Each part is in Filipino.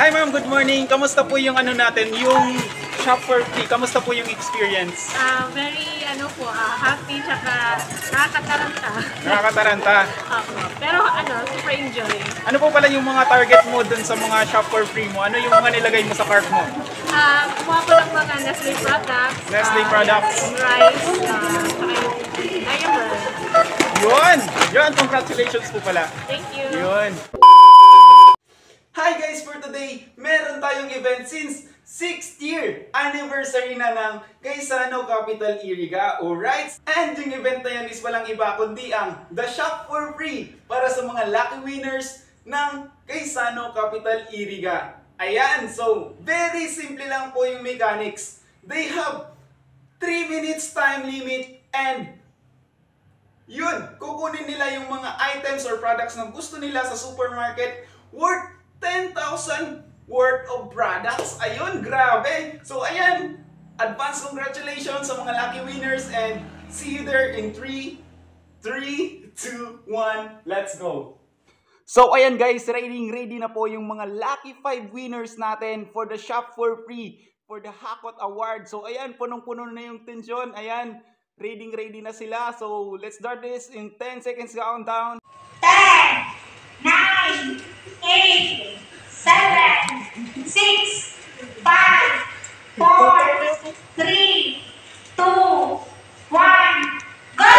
Hi ma'am, good morning. Kamusta po yung ano natin, yung shop for free? Kamusta po yung experience? Very happy tsaka nakakataranta. Nakakataranta. Pero super enjoy. Ano po pala yung mga target mo dun sa mga shop for free mo? Ano yung mga nilagay mo sa cart mo? Kumuha ko ng mga Nestle products. Nestle products. Yung rice, tsaka yung diaper. Yun! Yun, congratulations po pala. Thank you. Yun. Hi guys! For today, meron tayong event since 6th year anniversary na ng Gaisano Capital Iriga. Alright? And yung event na yan is walang iba kundi ang The Shop for Free para sa mga lucky winners ng Gaisano Capital Iriga. Ayan! So, very simple lang po yung mechanics. They have 3 minutes time limit and yun, kukunin nila yung mga items or products na gusto nila sa supermarket worth 10,000 worth of products. Ayun, grabe! So ayan, advance congratulations sa mga lucky winners and see you there in 3, 2, 1, let's go! So ayan guys, ready na po yung mga lucky 5 winners natin for the Shop for Free for the Hakot Award. So ayan, punong-puno na yung tensyon. Ayan, ready na sila. So let's start this in 10 seconds countdown. 10, 9, 8, 7, 6, 5, 4, 3, 2, 1, go!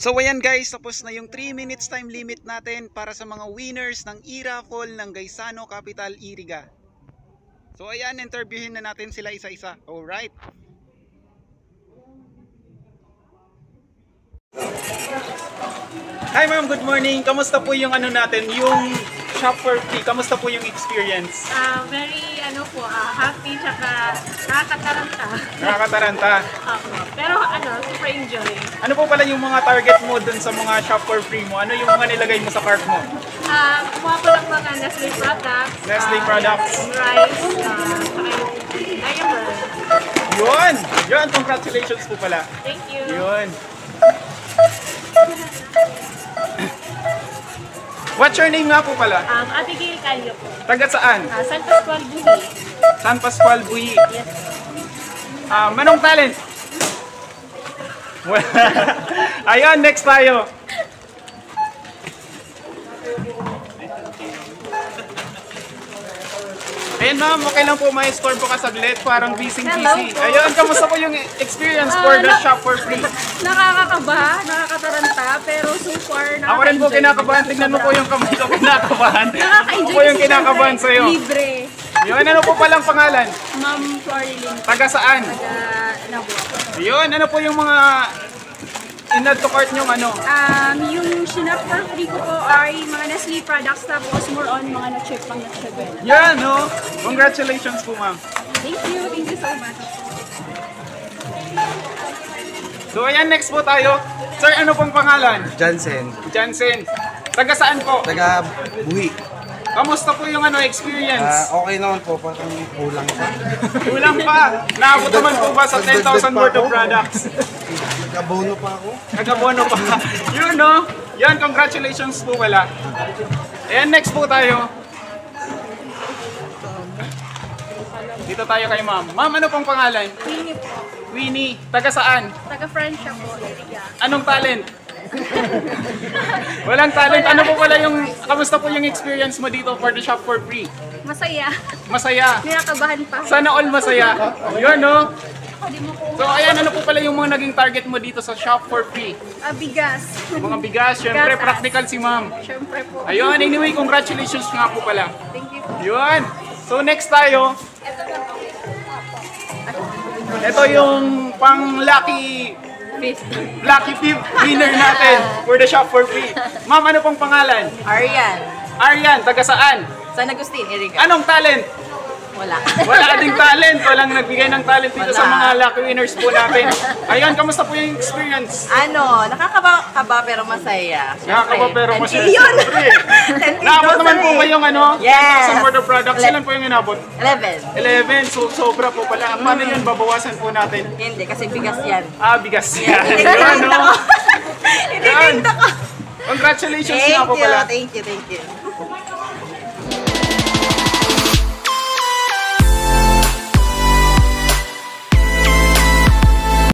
So ayan guys, tapos na yung 3 minutes time limit natin para sa mga winners ng e-raffle ng Gaisano Capital Iriga. So ayan, interviewin na natin sila isa-isa. Alright. Hi ma'am, good morning. Kamusta po yung ano natin, yung shop for free? Kamusta po yung experience? Very happy tsaka nakakataranta. Nakakataranta. Pero super enjoy. Ano po pala yung mga target mo dun sa mga shop for free mo? Ano yung mga nilagay mo sa cart mo? Kumuha ko lang mga Nestle products. Nestle products. Rice, tsaka yung Diamond. Yun! Yun, congratulations po pala. Thank you. Yun. What's your name nga po pala? Abigail Calio po. Taga saan? San Pascual Buhi. San Pascual Buhi. Yes. Manong talent? Ayun, next tayo. Ayun ma'am, okay lang po may store po ka saglit, parang busy. Hello po. Ayun, kamusta po yung experience for the shop for free? Nakakakaba, nakakataranta, pero so far Ako rin po kinakabahan, tignan mo po yung kamay ko kinakabahan. Ako po yung kinakabahan sa'yo. Libre. Yun, ano po palang pangalan? Ma'am Florilyn. Taga saan? Nabo. Yun, ano po yung mga in-add to cart nyong ano? Yung sinap for free ko po ay mga Nestle products, tapos more on mga na-check pang na-check. Yan, no? Congratulations po ma'am. Thank you so much. So ayan, next po tayo. Sir, ano pong pangalan? Jansen, Jansen. Taga saan po? taga Buhi. Kamusta po yung ano experience? Okay naman po, parang kulang pa. Kulang pa. Naabot naman po ba sa 10,000 worth of products? Nag-abono pa ako. Nagabono pa. Yun, no? Yan, congratulations po pala. Ayan, next po tayo. Dito tayo kay ma'am. Ma'am, ano pong pangalan? Winnie po. Winnie. Taga saan? Taga-French siya po. Anong talent? Walang talent. Ano po pala yung, kamusta po yung experience mo dito for the shop for free? Masaya. Masaya. Kinakabahan pa. Sana all masaya. Yun, no? So, ayan, ano po pala yung mga naging target mo dito sa shop for free? Bigas. Mga bigas, syempre, Bigas. practical si ma'am. Siyempre po. Ayun, anyway, congratulations nga po pala. Thank you. Yun. So, next tayo. Ito yung pang lucky 50. fifth winner natin for the shop for free. Ma'am, ano pong pangalan? Arian. Arian, taga saan? San Agustin, Erika. Anong talent? Wala. Wala ding talent. Walang nagbigay ng talent dito sa Wala. mga lucky winners po natin. Ayun, kamusta po yung experience? Nakakaba pero masaya. Nakakaba pero masaya. Yun! Siyempre. Naabot naman po kayong ano? Yes. Sa worth of products. Ilan po yung inabot? 11. 11. So, sobra po pala. Paano yun? Babawasan po natin. Hindi, kasi bigas yan. Bigas yan. Yun, Ititinda ko. no? Ititinda ko. Congratulations nga po pala. Thank you.